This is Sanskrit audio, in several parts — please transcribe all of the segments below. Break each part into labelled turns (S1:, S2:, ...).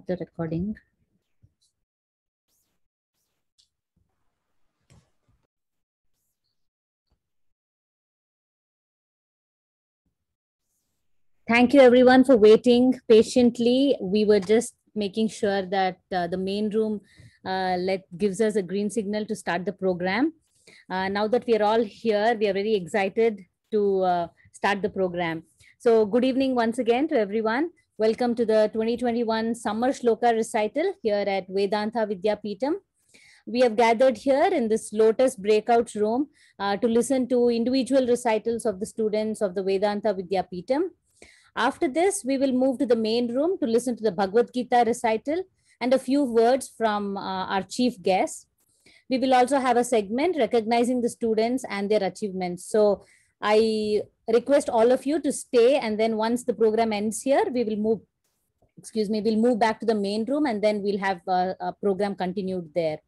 S1: the recording. Thank you everyone for waiting patiently. We were just making sure that the main room gives us a green signal to start the program. Now that we are all here, we are very excited to start the program. So good evening once again to everyone. Welcome to the 2021 Summer Shloka Recital here at Vedanta Vidyapeetham. We have gathered here in this Lotus breakout room to listen to individual recitals of the students of the Vedanta Vidyapeetham. After this, we will move to the main room to listen to the Bhagavad Gita recital and a few words from our chief guest. We will also have a segment recognizing the students and their achievements. So I request all of you to stay, and then once the program ends here, we will move, we'll move back to the main room, and then we'll have a program continued there.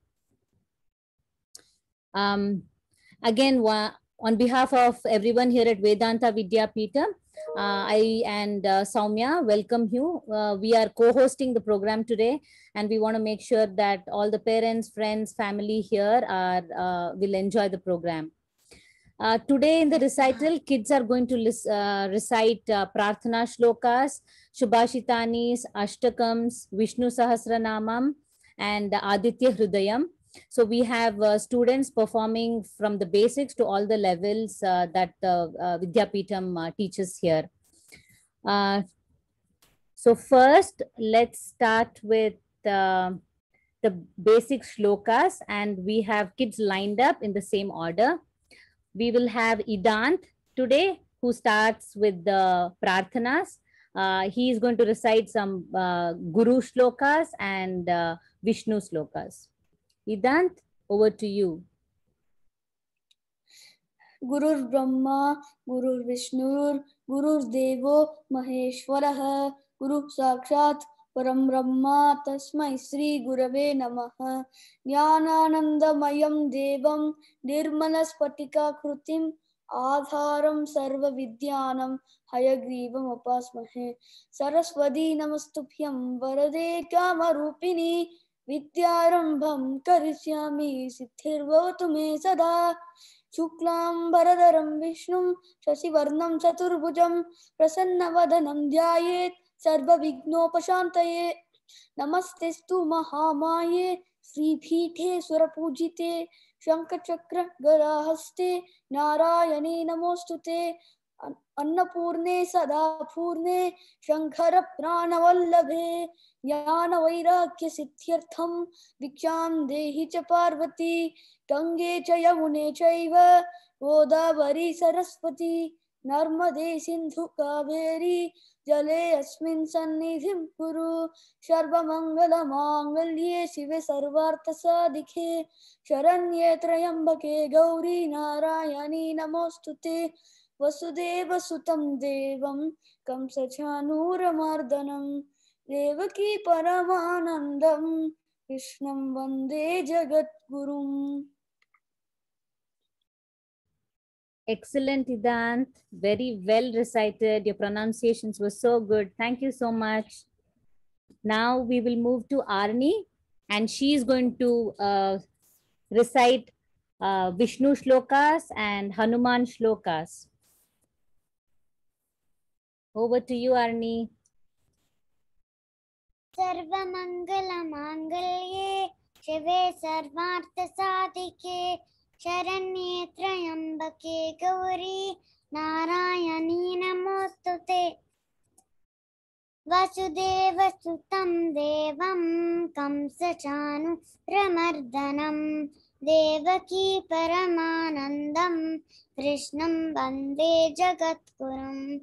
S1: Again, on behalf of everyone here at Vedanta Vidyapeetham, I and Soumya welcome you. We are co-hosting the program today, and we want to make sure that all the parents, friends, family here will enjoy the program. Today in the recital, kids are going to recite Prarthana Shlokas, Shubhashitanis, Ashtakams, Vishnu Sahasranamam, and Aditya Hrudayam. So we have students performing from the basics to all the levels that Vidyapeetham teaches here. So first, let's start with the basic shlokas, and we have kids lined up in the same order. We will have Idant today, who starts with the Prarthanas. He is going to recite some Guru shlokas and Vishnu shlokas. Idant, over to you.
S2: Gurur Brahma, Gurur Vishnu, Gurur Devo Maheshwarah, Guru Sakshat Param Brahma, Tasmai Sri Gurave Namaha, Jnananandamayam Devam, Nirmalaspatika Krutim, Adharam Sarva Vidyanam, Hayagrivam Apasmahe, Saraswati Namastuphyam, Varade Kamarupini, Vidyarambham Karishyami, Siddhirvavatu me sada. Shuklam Bharadaram Vishnum Shasivarnam Chaturbhujam Prasannavadhanam Dhyayet Sarva Vignopashantaye Namastestu Mahamaye Sri Bhite Surapujite Shankachakra Garahaste Narayane Namostute Annapurne Sadapurne Shankara Pranavallabhe Jnana Vairagya Siddhyartham Diksham Dehi Cha Parvati Gange cha Yamune chaiva Godavari Saraswati Narmade Sindhu Kaveri Jale asmin sannidhim kuru Sarva Mangala Mangalye Shive Sarvartha Sadikhe Sharanye Trayambake Gauri Narayani Namostute Vasudeva Sutam Devam Kamsachanura Mardanam Devaki Paramanandam Krishnam Vande Jagat Gurum.
S1: Excellent, Idant. Very well recited. Your pronunciations were so good. Thank you so much. Now we will move to Arni, and she is going to recite Vishnu shlokas and Hanuman shlokas. Over to you, Arni.
S3: Sarva Mangala Mangalye Shive Sarvartha Sadike Sharanye Trayambake Gauri Narayani Namostute Vasudeva Sutam Devam Kamsachanu Ramardanam Devaki Paramanandam Krishnam Vande Jagatgurum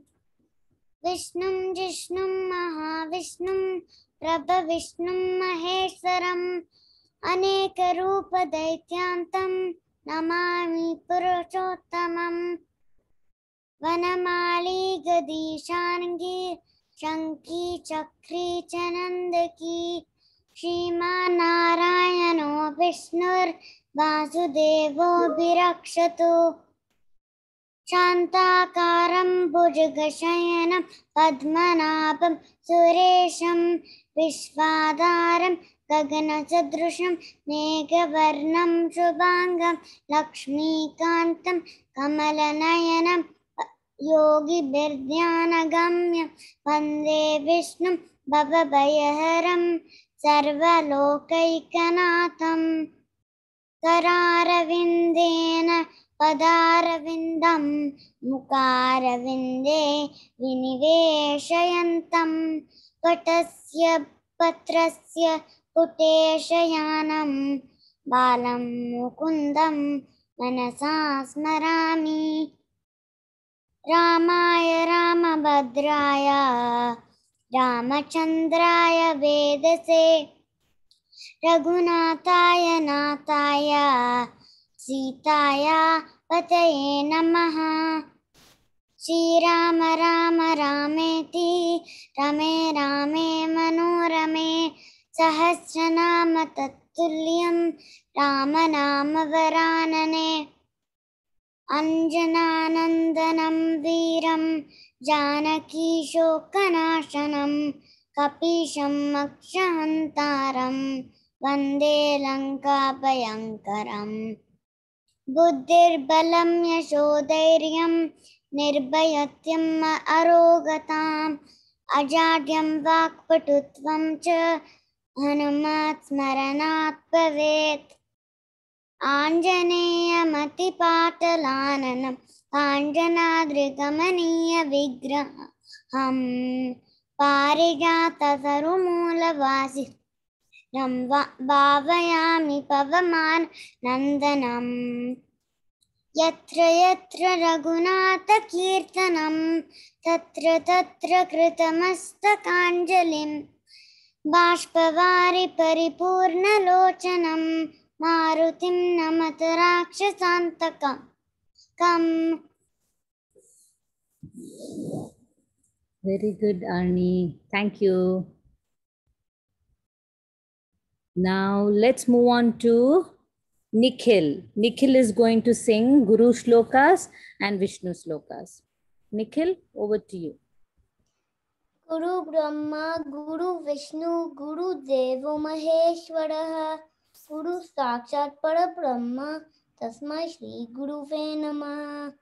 S3: Vishnum Jishnum Mahavishnum Prabha Vishnum Maheshwaram Aneka Rupa Daityantam Namami Purushottamam Vanamali Gadishangi Shanki Chakri Chanandaki Shima Narayano Vishnur Vasudevo Birakshatu शान्ताकारं भुजगशयनं पद्मनाभं सुरेशं विश्वाधारं गगनसदृशं मेघवर्णं शुभाङ्गं लक्ष्मीकान्तं कमलनयनं योगिभिर्ध्यानगम्यं वन्दे विष्णुं भवभयहरं सर्वलोकैकनाथम् करारविन्देन पदारविन्दं मुखारविन्दे विनिवेशयन्तं वटस्य पत्रस्य पुटेशयानं बालं मुकुन्दं मनसा स्मरामि रामाय रामभद्राय रामचन्द्राय वेदसे रघुनाथाय नाथाय सीताय पतये नमः श्रीराम राम रामेति रमे रामे मनोरमे सहस्रनाम तत्तुल्यं रामनाम वरानने अंजनानन्दनं वीरं जानकी शोकनाशनं कपीशं मक्षहन्तारं वन्दे लङ्काभयङ्करम् बुद्धिर्बलं यशोधैर्यं निर्भयत्वम् अरोगताम् अजाड्यं वाक्पटुत्वं च हनुमत् स्मरणात् भवेत् आञ्जनेयमतिपाटलाननं काञ्चनाद्रिकमनीयविग्रहं पारिजाततरुमूलवासिनं भावयामि पवमाननन्दनं यत्र यत्र रघुनाथकीर्तनं तत्र तत्र कृतमस्तकाञ्जलिं बाष्पवारि परिपूर्णलोचनं मारुतिं नमत राक्षसान्तकम्
S1: Very good, Arni. Thank you. Now let's move on to Nikhil. Nikhil is going to sing Guru Shlokas and Vishnu Shlokas. Nikhil, over to you.
S4: Guru Brahma, Guru Vishnu, Guru Devo Maheshwaraha, Guru Sakshat Parabrahma, Tasmai Shri Guruve Namaha.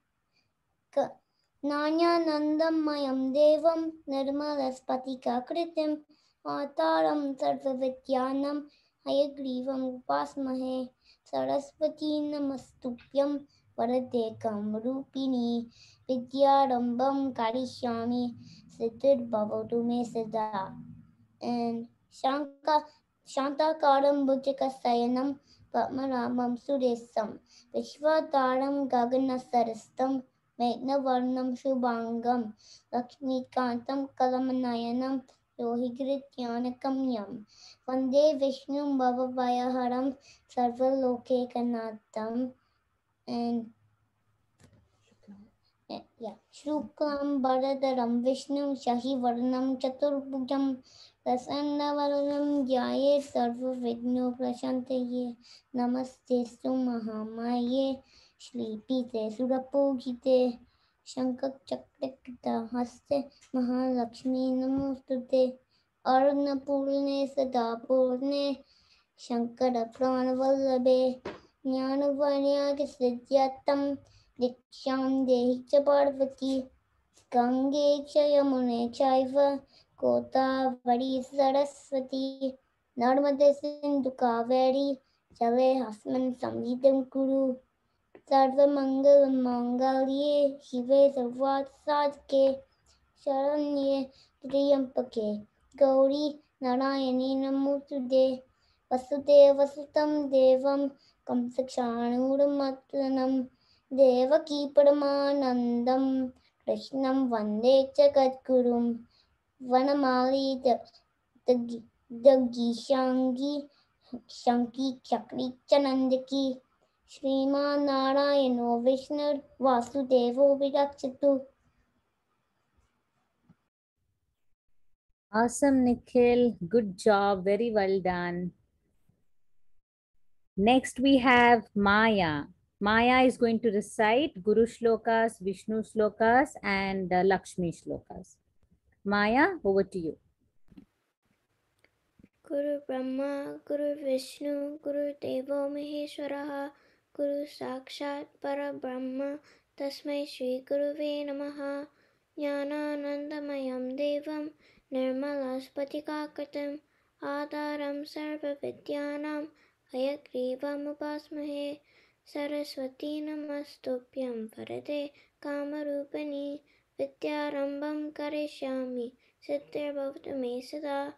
S4: Nanyanandam Mayam Devam, Nirmalaspatika Kritim, Mataram Sarvavidyanam, Hayagrivam Upasmahe, Saraswati Namastupyam, Varadekam Rupini, Vidyarambam Karishyami, Siddhir Bhavatu Me Siddha. And Shantakaram Bhujakasayanam, Padmanabham Suresam, Vishvataram Gaganasarastam, Megnavarnam Shubhangam, Lakshmikantam Kalamanayanam, Yohigrityanakam Vande Vishnum Bhavavayaharam, Sarvalokekanatham, and Shuklam Bharadaram Vishnum Shahivarnam Chaturbhujam Prasannavarnam Jaya Sarva Vigno Prashantaye Namaste Mahamaya Shri Pite Surapogite Shankar Chakrakita Haste Mahalakshmi Namostute Arnapurne Sadapurne Shankara Pranavallabe Jnanavanya Siddhyatam Diksham Dehi cha Parvati Gange cha Yamune chaiva Godavari Saraswati Narmade Sindhu Kaveri Jale Hasman Samhidam Kuru Sarva Mangal Mangalye Shive Sarvat Sadke Sharanye Triyampake Gauri Narayani Namutude Vasudeva Sutam Devam Kamsakshanurumatranam Devaki Paramanandam Krishnam Vande Jagadgurum Vanamali Dagishangi Shanki Chakri Chanandaki Sriman Narayano Vishnu Vasudevo Virakshatu.
S1: Awesome, Nikhil. Good job. Very well done. Next, we have Maya. Maya is going to recite Guru Shlokas, Vishnu Shlokas, and Lakshmi Shlokas. Maya, over to you.
S5: Guru Brahma, Guru Vishnu, Guru Devo Maheshwaraha, Guru Sakshat Parabrahma, Tasmai Shri Guruve Namaha. Jnananandamayam Devam, Nirmalaspatikakatam, Adharam Sarva Vidyanam, Hayagrivam Upasmahe, Saraswati Namastupyam Varade Kamarupani, Vidyarambam Karishyami, Siddhir Me Sada.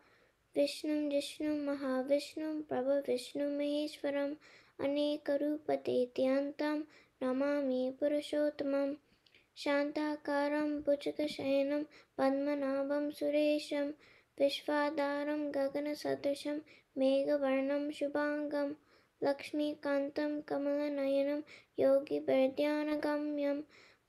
S5: Vishnum Jishnum Mahavishnu Prabha Vishnu Maheshwaram Anekarupate Tyantam Namami Purushottamam Shantakaram Bhujakashayanam Padmanabham Suresham Vishvadaram Gaganasadrisham Meghavarnam Shubhangam Lakshmi Kantam Kamalanayanam Yogi Bhadyanagamyam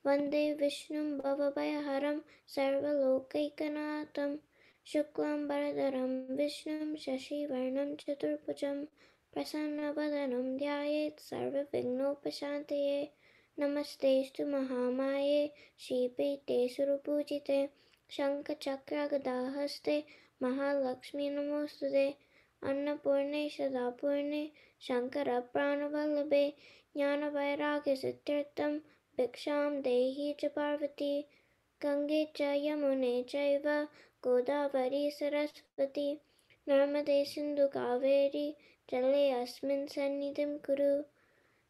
S5: Vande Vishnum Bhavabhayaharam Sarvalokaikanaatam Shuklam Bharadaram Vishnum Shashi Varnam Chaturbhujam Prasannabadanam Dhyayet Sarva Vignopashantaye Namastestu Mahamaye Shipite Surupujite Shankachakra Gadahaste Mahalakshmi Namostude Annapurne Shadapurne Shankara Pranavallabe Jnana Vairagya Siddhartham Bhiksham Dehi Cha Parvati Gange Cha Yamune Chaiva Godavari Saraswati Narmade Sindhu Kaveri Jale Asmin Sannidhim Kuru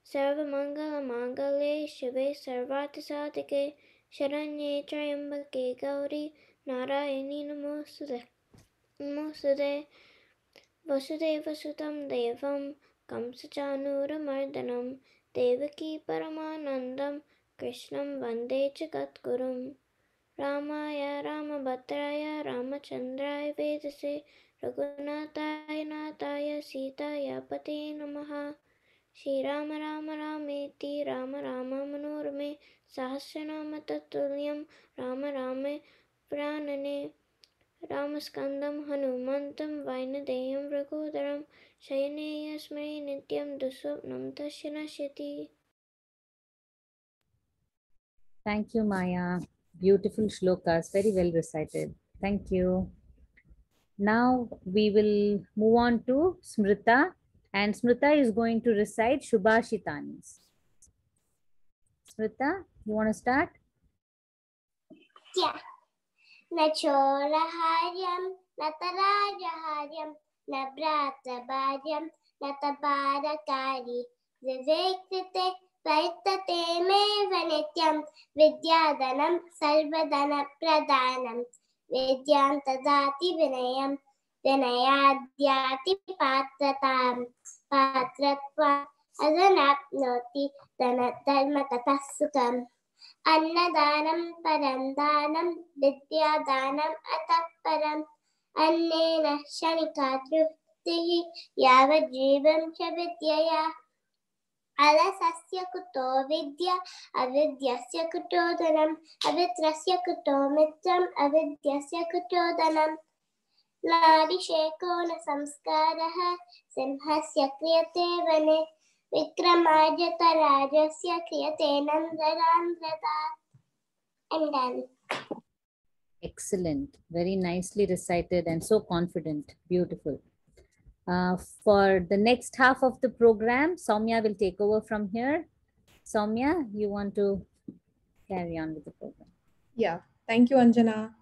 S5: Sarva Mangala Mangale Shive Sarvati Sadike Sharanye Trayambake Gauri Narayani Namostude Namostude Vasudeva Sutam Devam Kamsachanura Mardanam Devaki Paramanandam Krishnam Vande Jagatgurum Ramaya Ramabhadraya Ramachandraya Vedase Raghunataya Nataya Sitaya Pate Namaha Shri Rama Rama Rameti Rama Rama Manorame Sahasranama Tatulyam Rama Rame Pranane Ramaskandam Hanumantam Vainadeyam Raghudaram Shayaneya Smari Nityam Duswapnam Tasya Nashyati.
S1: Thank you, Maya. Beautiful shlokas, very well recited. Thank you. Now we will move on to Smrita, and Smrita is going to recite Shubhashitanis. Smrita, you want to start?
S3: Yeah. Na cholaharyam, na tarajaharyam, na bratabaryam, na tabarakari. Vivekite Paitate me vanityam Vidyadanam Sarvadana Pradhanam Vidyantadati Vinayam Vinayadyati Patratam Patratva Adanapnoti Dharma Tatasukam Annadanam Parandanam Vidyadanam Ataparam Annena Shanikadrupti Yavajivam Chavidyaya Alasasya kuto vidya, avidyasya kuto dhanam, avitrasya kuto mitram, avidyasya kuto dhanam. Nadi sheko na samskaraha, simhasya kriyate vane, vikramajata rajasya kriyate nandarandrata. I'm done.
S1: Excellent. Very nicely recited and so confident. Beautiful. For the next half of the program, Soumya will take over from here. Soumya, you want to carry on with the program?
S6: Yeah, thank you, Anjana.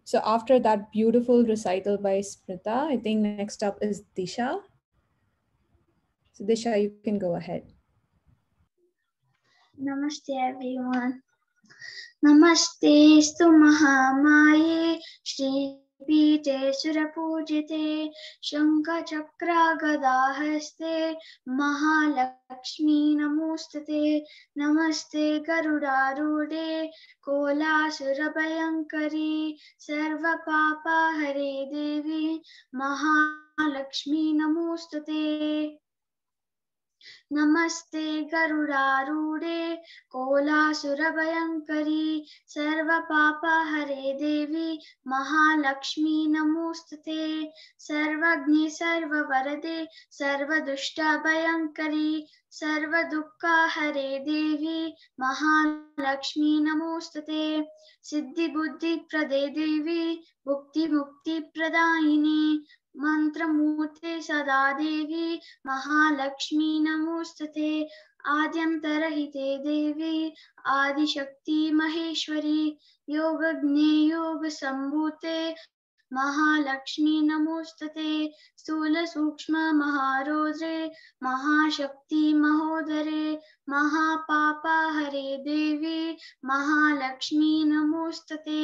S6: So after that beautiful recital by Smrita, I think next up is Disha. So Disha, you can go ahead.
S7: Namaste everyone. Namaste Stu Mahamaye Shri Pite Surapujite Shankha Chakra Gadahaste Mahalakshmi Namostate Namaste Garudarude Kola Surabhayankari Sarva Papa Hare Devi Mahalakshmi Namostate. नमस्ते गरुडारूढे कोलासुरभयङ्करी सर्वपापहरे देवी महालक्ष्मी नमोस्तुते सर्वज्ञे सर्ववरदे सर्वदुष्टभयङ्करी सर्वदुःखहरे देवी महालक्ष्मी नमोस्तुते सिद्धिबुद्धिप्रदे देवी भुक्तिमुक्तिप्रदायिनी मंत्रमूर्ते सदा देवी महालक्ष्मी नमोस्तुते आद्यन्तरहिते देवी आदिशक्ति महेश्वरी योगज्ञे योगसम्भूते महालक्ष्मी नमोस्तुते स्थूल सूक्ष्म महारौद्रे महाशक्ति महोदरे महापापहरे देवी महालक्ष्मी नमोस्तुते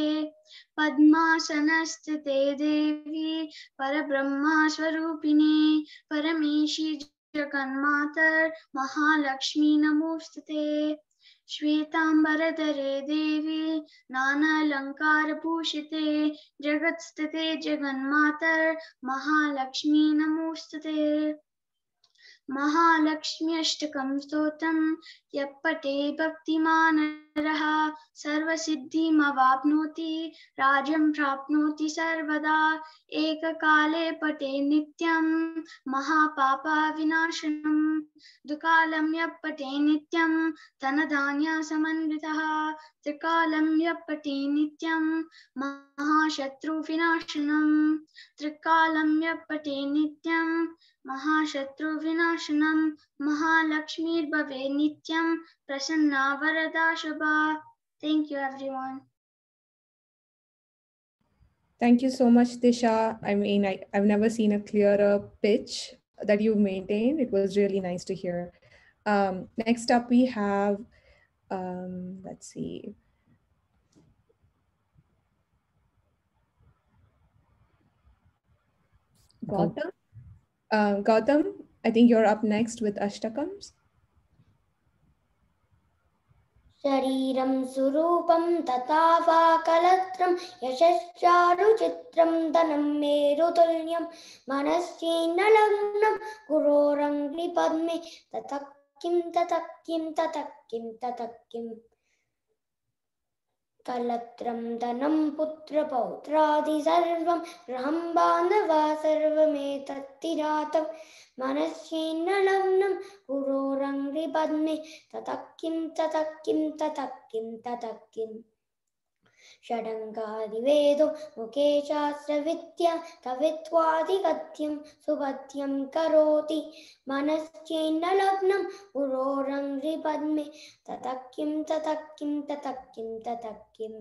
S7: पद्मासनस्थिते देवी परब्रह्मा स्वरूपिणी परमेशी जगन्मातर महालक्ष्मी नमोस्तुते श्वेतांबरधरे देवी नानालंकारभूषिते जगत्स्थिते जगन्मातर महालक्ष्मी नमोस्तुते महालक्ष्मी अष्टकं स्तोत्रं यः पठे भक्तिमान् नरः सर्वसिद्धिमवाप्नोति राज्यं प्राप्नोति सर्वदा एककाले पठे नित्यं महापापविनाशनं द्विकालं यः पठे नित्यं धनधान्यसमन्वितः त्रिकालं यः पठे नित्यं महाशत्रुविनाशनं त्रिकालं यः पठे नित्यं महाशत्रुविनाशनं महालक्ष्मीर्भवे नित्यं प्रसन्ना वरदा शुभा. Thank you everyone.
S6: Thank you so much, Disha. I mean, I've never seen a clearer pitch that you maintained. It was really nice to hear. Next up, we have, let's see. Gautam. Gautam, I think you're up next with Ashtakams.
S4: शरीरं सुरूपं तथा वा कलत्रं यशश्चारुचित्रं धनं मेरुतुल्यं मनश्चेन्नलग्नं गुरोरङ्घ्रिपद्मे ततः किं ततः किं ततः किं ततः किं कलत्रं धनं पुत्रपौत्रादि सर्वं गृहं बान्धवा सर्वमेतत्तिरातं मनश्चेन्नलग्नं गुरोरङ्घ्रिपद्मे ततः किं ततः किं ततः किं ततः किं षडङ्गादिवेदो मुखे शास्त्रविद्या कवित्वादिगद्यं सुगद्यं करोति मनश्चेन्नलग्नं गुरोरङ्घ्रिपद्मे ततः किं ततः किं ततः किं ततः किं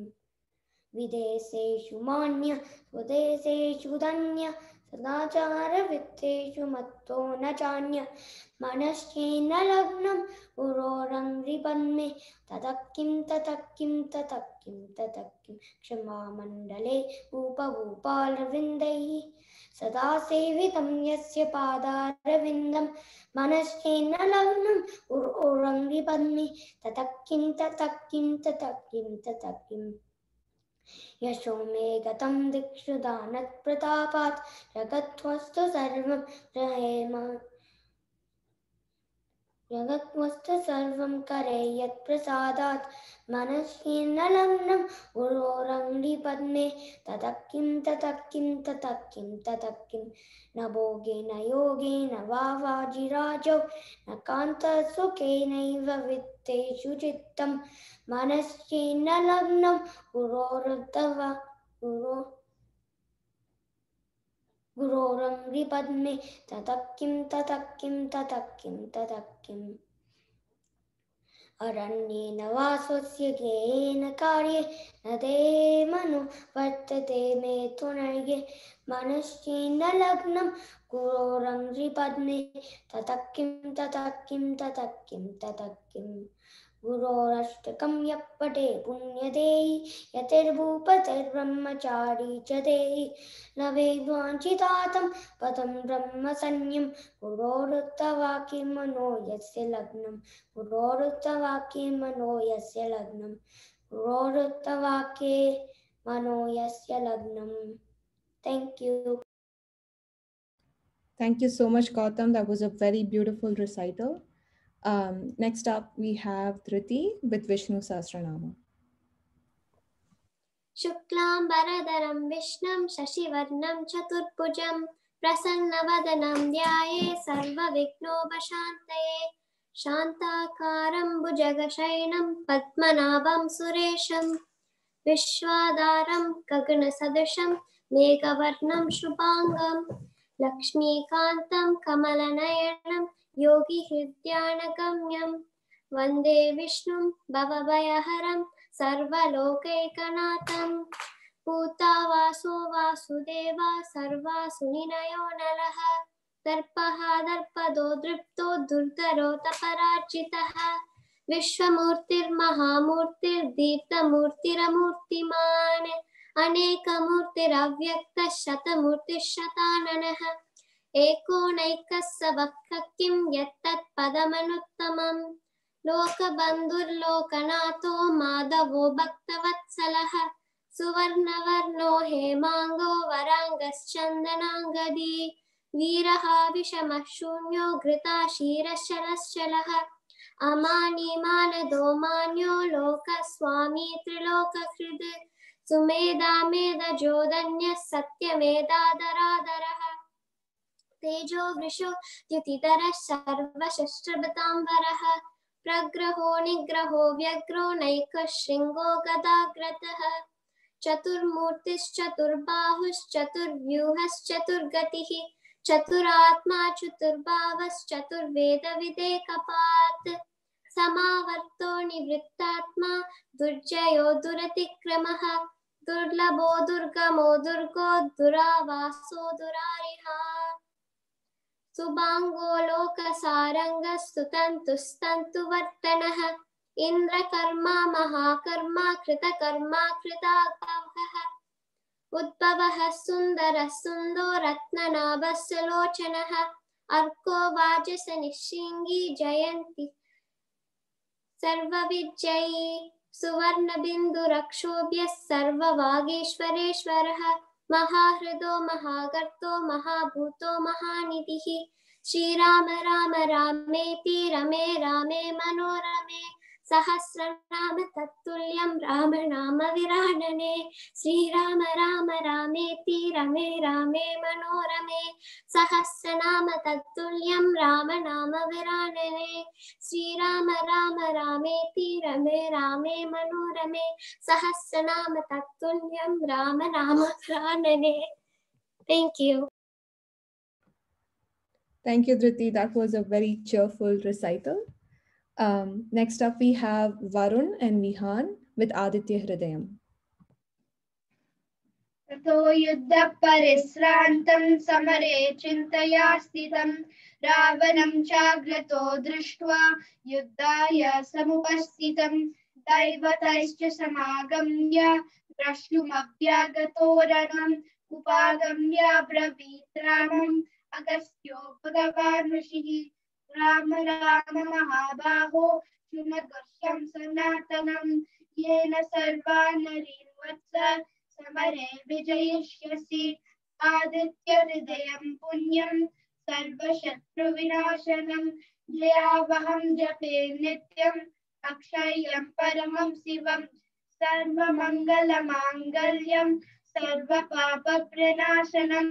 S4: विदेशेषु मान्य स्वदेशेषु धन्य सदाचारवित्तेषु मत्तो न चान्य मनश्चेन्नलग्नं गुरोरङ्घ्रिपद्मे ततः किं ततः किं ततः किं ततः किं क्षमामण्डले भूपभूपालवृन्दैः सदा सेवितं यस्य पादारविन्दं मनश्चेन्नलग्नं गुरोरङ्घ्रिपद्मे ततः किं ततः किं ततः किं ततः किं यशो मे गतं दिक्षु दानत्प्रतापात् जगद्वस्तु सर्वं जगद्वस्तु सर्वं करे यत्प्रसादात् मनश्चेन्नलग्नं गुरोरङ्घ्रिपद्मे ततः किं ततः किं ततः किं ततः किं न भोगेन योगेन वा वाजिराजौ न कान्तसुखेनैव वित्तेषु चित्तं मनश्चेन्नलग्नं गुरोरङ्घ्रिपद्मे ततः किं ततः किं ततः किं ततः किम् अरण्येन वा स्वस्य ज्ञेयेन कार्ये न ते मनो वर्तते मे तुनर्ये मनश्चेन्नलग्नं गुरोरङ्घ्रिपद्मे ततः किं ततः किं ततः किं ततः किम् गुरोरष्टकं यः पठे पुण्यदेहि यतिर्भूपतिर्ब्रह्मचारी च देहि लभेद्वाञ्छितार्थं पदं ब्रह्मसंज्ञं गुरोरुक्तवाक्ये मनो यस्य लग्नं गुरोरुक्तवाक्ये मनो यस्य लग्नं गुरोरुक्तवाक्ये मनो यस्य लग्नं. Thank you.
S6: Thank you so much, Gautam. That was a very beautiful recital. Next up, we have Dhriti with Vishnu Sahasranama.
S3: Shuklam Bharadaram Vishnam Shashivarnam Chaturbhujam Prasanna-vadanam dhyaye sarva-vighno-pashantaye Shantakaram Bhujagashayinam Padmanabham Suresham Vishwadaram Gagana-sadrisham Meghavarnam Shubhangam Lakshmikantam Kamalanayanam Yogi Hridyanagamyam Vande Vishnum Bhavabhayaharam Sarvalokaikanaatam Bhutavaso Vasudeva Sarvasunilayo Nalaha Darpaha Darpado Dripto Durdaro Taparachitaha Vishwamurtir Mahamurtir Deeptamurtiramurtiman Anekamurtir Avyakta Shatamurtir Shatananaha Eko Naikassa Vakkakim Yattat Padamanuttamam Lokabandhur Lokanato Madhavo Bhaktavatsalah Suvarnavarno Hemango Varangas Chandanangadi Viraha Vishamashunyo Grita Shirashalaschalah Amani Manado Manyo Loka Swami Triloka Krid Sumeda Meda Jodanya Satya Meda Daradaraha Tejo Vrisho Yutitara Sarva Shastrabatambaraha Pragraho Nigraho Vyagro Naika Shringo Gadagrataha Chaturmurtis Chaturbahus Chaturvyuhas Chaturgatihi Chaturatma Chaturbhavas Chaturveda Videkapat Samavarto Nivrittatma Durjayo Duratikramaha Durlabo Durgamo Durgo Duravaso Durariha Subhango Loka Saranga Stutantu Stantu Vartanaha Indra Karma Mahakarma Krita Karma Kritakaha Udbhavaha Sundara Sundo Ratnanabha Salochanaha Arko Vajasa Nishingi Jayanti Sarva Vijjayi Suvarna Bindu Rakshobhya Sarva Vageshwareshwaraha Mahahrido Mahagarto Mahabhuto Mahanidhihi Shri Rama Rama Rameti Rame Rame Manorame Sahasranama Tattulyam Rama Nama Viranane Shri Rama Rama Rameti Rame Rame Manorame Sahasranama Tattulyam Rama Nama Viranane Shri Rama Rama Rameti Rame Rame Manorame Sahasranama Tattulyam Rama Rama Viranane. Thank you.
S6: Thank you, Dhriti. That was a very cheerful recital. Next up, we have Varun and Vihan with Aditya Hridayam.
S8: ततो युद्ध परिश्रान्तं समरे चिन्तया स्थितं रावणं चाग्रतो दृष्ट्वा युद्धाय समुपस्थितं दैवतैश्च समागम्य द्रष्टुमभ्यागतो रणम् उपागम्य ब्रवीत् रामम् अगस्त्यो भगवान् ऋषिः राम राम महाबाहो शृणुगर्षं सनातनं येन सर्वा नरीन् वत्स समरे विजयिष्यसि आदित्य हृदयं पुण्यं सर्वशत्रुविनाशनं जयावहं जपे नित्यम् अक्षय्यं परमं शिवं सर्वमङ्गलमाङ्गल्यं सर्वपापप्रणाशनं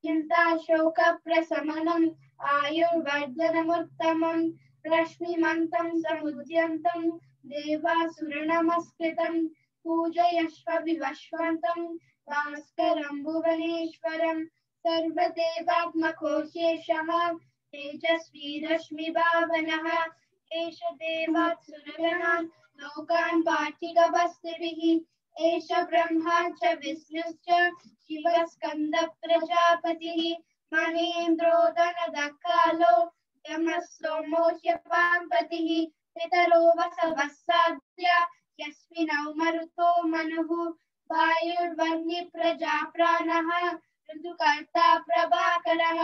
S8: चिन्ताशोकप्रशमनम् आयुर्वर्धनमुत्तमं रश्मिमन्तं समुद्यन्तं देवासुरनमस्कृतं पूजयश्व विवश्वन्तं भास्करं भुवनेश्वरं सर्वदेवात्मको शेषः तेजस्वी रश्मिभावनः एष देवात् सुरगणान् लोकान् पार्थिवस्त्रिभिः एष ब्रह्मा च विष्णुश्च शिवस्कन्दः प्रजापतिः महेन्द्रो दनदकालो यमः सोमोऽस्य पार्वतिः पितरो वसवः साध्या यस्मिनौ मरुतो मनुः वायुर्वह्नि प्रजा प्राणः ऋतुकर्ता प्रभाकरः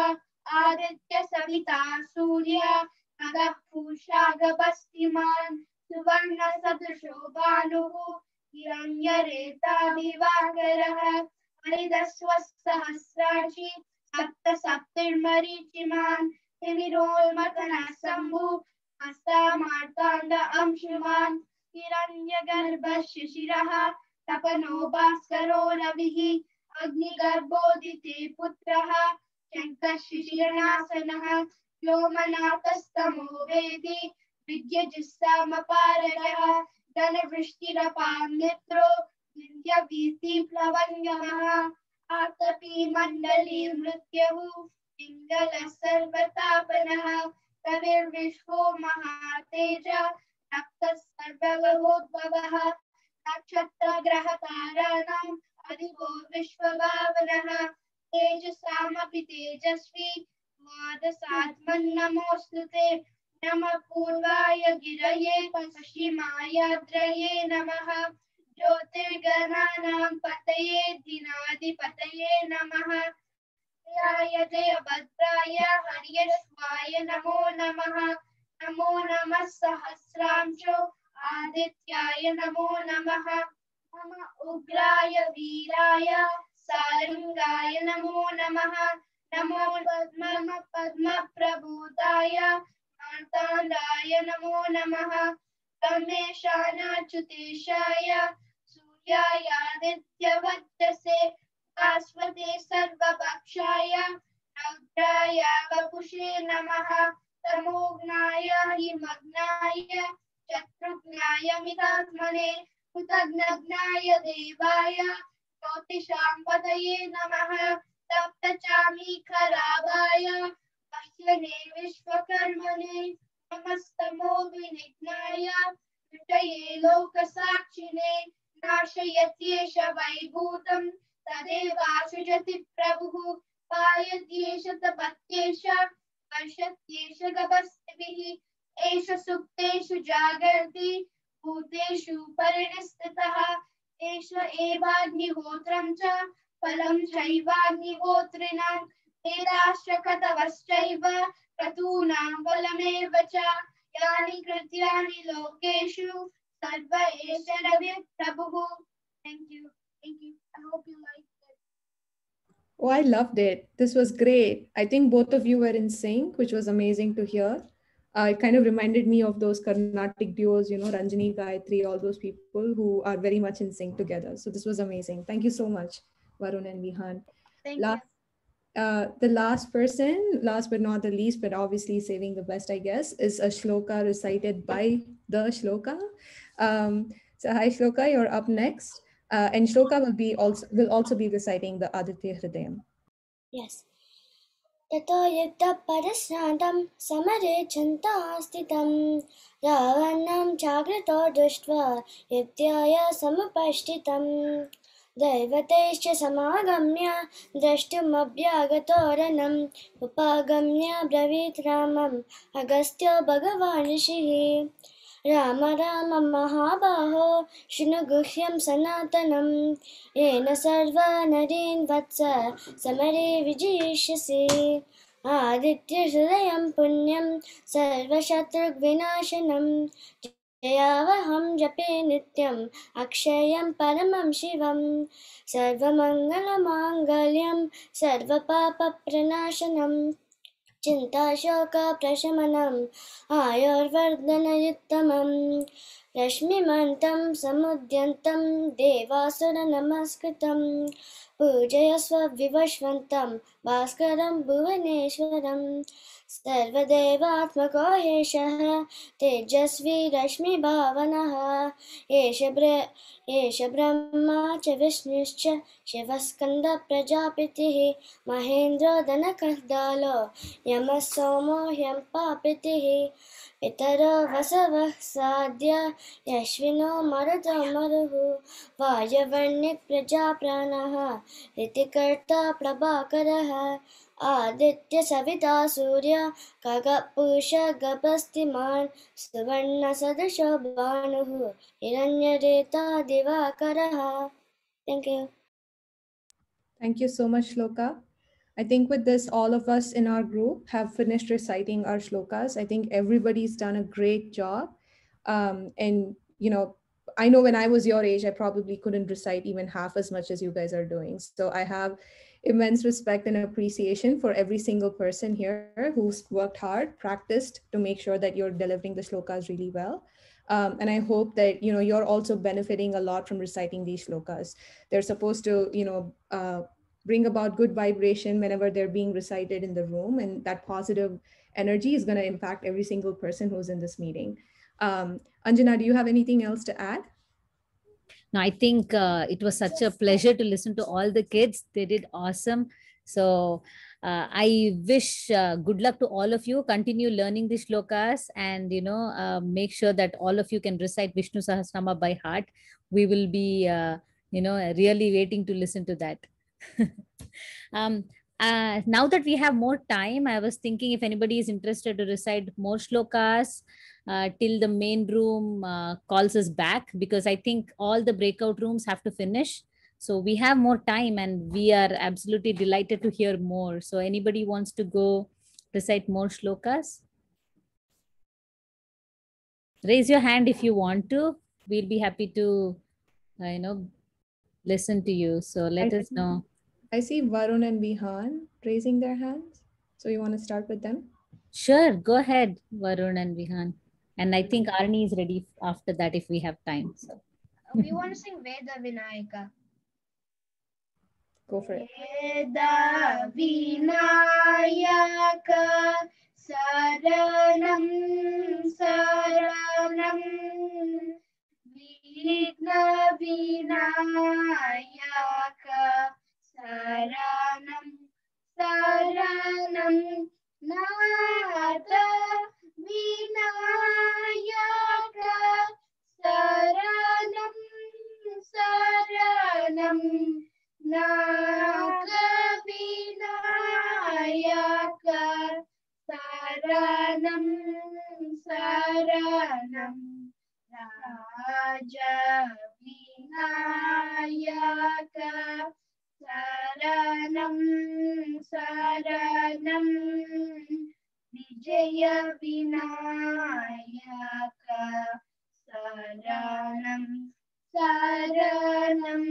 S8: आदित्य सविता सूर्य नगः पूषा गभस्तिमान् सुवर्ण सदृशो भानुः हिरण्यरेता दिवाकरः हरिदस्वः सहस्राक्षी सप्त सप्तिर्मरीचिमान् तिमिरोल्मथनः शम्भुः हस्तामार्ताण्ड अंशुमान् हिरण्यगर्भः शिशिरः तपनो भास्करो रविः अग्निगर्भोदिते पुत्रः शङ्खः शिशिरनासनः व्योमनाथस्तमो वेदी विद्यजिस्सामपारगः धनवृष्टिरपां नित्रो विन्द्यवीतिप्लवङ्गमः आतपी मण्डली मृत्युः पिङ्गलः सर्वतापनः कविर्विश्वो महातेज रक्तः सर्वगोद्भवः नक्षत्रग्रहताराणाम् अधिपो विश्वभावनः तेजसामपि तेजस्वी मादसात्मन्नमोऽस्तु ते नमः पूर्वाय गिरये पश्चिमायाद्रये नमः ज्योतिर्गणानां पतये दिनाधिपतये नमः जयाय जयभद्राय हर्यश्वाय नमो नमः नमो नमः सहस्रांशो आदित्याय नमो नमः नमः उग्राय वीराय सारंगाय नमो नमः नमो पद्मप्रभूताय मार्ताण्डाय नमो नमः रमेशानाच्युतेशाय सूर्यायादित्यवज्रसे भास्वते सर्वभक्षाय रौद्राय वपुषे नमः तमोघ्नाय हिमग्नाय शत्रुघ्नाय मितात्मने कृतघ्नाय देवाय ज्योतिषां पतये नमः सप्तचामीखरावाय पश्यने विश्वकर्मणे नमस्तमो विनिघ्नाय विषये लोकसाक्षिणे नाशयत्येष वैभूतं तदेवासृजति प्रभुः पायत्येष तपत्येष वर्षत्येष गभस्तिभिः एष सुप्तेषु जागर्ति भूतेषु परिनिस्थितः एष एवाग्निहोत्रं च फलं चैवाग्निहोत्रिणां वेदाश्च कतवश्चैव क्रतूनां फलमेव च यानि कृत्यानि लोकेषु सर्व एष रविप्रभुः. Thank you. Thank you. I hope you liked it.
S6: Oh, I loved it. This was great. I think both of you were in sync, which was amazing to hear. It kind of reminded me of those Carnatic duos, you know, Ranjani, Gayatri, all those people who are very much in sync together. So this was amazing. Thank you so much, Varun and Vihan.
S8: Thank you.
S6: The last person, last but not the least, but obviously saving the best, I guess, is a shloka recited by the shloka. So hi Shloka, you're up next. And Shloka will also be reciting the Aditya Hridayam.
S5: Yes. ततो युद्धपरश्रान्तं समरे चिन्तास्थितं रावणं जागृतो दृष्ट्वा युद्धाय समुपस्थितं दैवतैश्च समागम्य द्रष्टुमभ्यागतोरणम् उपागम्य ब्रवीत् रामम् अगस्त्यो भगवान् ऋषिः राम राम महाबाहो शृणु गुह्यं सनातनं येन सर्वनरेन् वत्स समरे विजयिष्यसि आदित्यहृदयं पुण्यं सर्वशत्रुविनाशनं जयावहं जपे नित्यम् अक्षयं परमं शिवं सर्वमङ्गलमाङ्गल्यं सर्वपापप्रणाशनं चिन्ताशोकप्रशमनम् आयुर्वर्धनयुत्तमं रश्मिमन्तं समुद्यन्तं देवासुरनमस्कृतं पूजयस्व विवस्वन्तं भास्करं भुवनेश्वरं सर्वदेवात्मको ह्येषः तेजस्वी रश्मिभावनः एष ब्रह्मा च विष्णुश्च शिवस्कन्दप्रजापतिः महेन्द्रो दनकर्दालो यमः सोमो ह्यं पापितिः पितरो वसवः साद्य यश्विनो मरुतो मरुः वायुवर्णिक् प्रजाप्राणः ऋतिकर्ता प्रभाकरः आदित्य सविता सूर्य खगपूष गभस्तिमान् सुवर्णसदृशो भानुः हिरण्यरेता दिवाकरः. Thank you.
S6: Thank you so much, Shloka. I think with this, all of us in our group have finished reciting our shlokas. I think everybody's done a great job. And, you know, I know when I was your age, I probably couldn't recite even half as much as you guys are doing. So I have immense respect and appreciation for every single person here who's worked hard, practiced to make sure that you're delivering the shlokas really well. And I hope that you're also benefiting a lot from reciting these shlokas. They're supposed to bring about good vibration whenever they're being recited in the room, and that positive energy is going to impact every single person who's in this meeting. Anjana, do you have anything else to add?
S1: No, I think it was such a pleasure to listen to all the kids. They did awesome. So I wish good luck to all of you. Continue learning the shlokas, and make sure that all of you can recite Vishnu Sahasranama by heart. We will be really waiting to listen to that. Now that we have more time, I was thinking if anybody is interested to recite more shlokas till the main room calls us back, because I think all the breakout rooms have to finish. So we have more time, and we are absolutely delighted to hear more. So anybody wants to go recite more shlokas? Raise your hand if you want to. We'll be happy to, listen to you. So let us know.
S6: I see Varun and Vihan raising their hands. So you want to start with them?
S1: Sure, go ahead, Varun and Vihan. And I think Arni is ready after that if we have time. So
S8: We want to sing Veda Vinayaka.
S6: Go for it.
S8: Veda Vinayaka Saranam Saranam Vigna Vinayaka Saranam Saranam Nada Vinayaka Saranam Saranam Nagavinayaka Saranam Saranam Raja Vinayaka Saranam Saranam Vijaya Vinayaka Saranam Saranam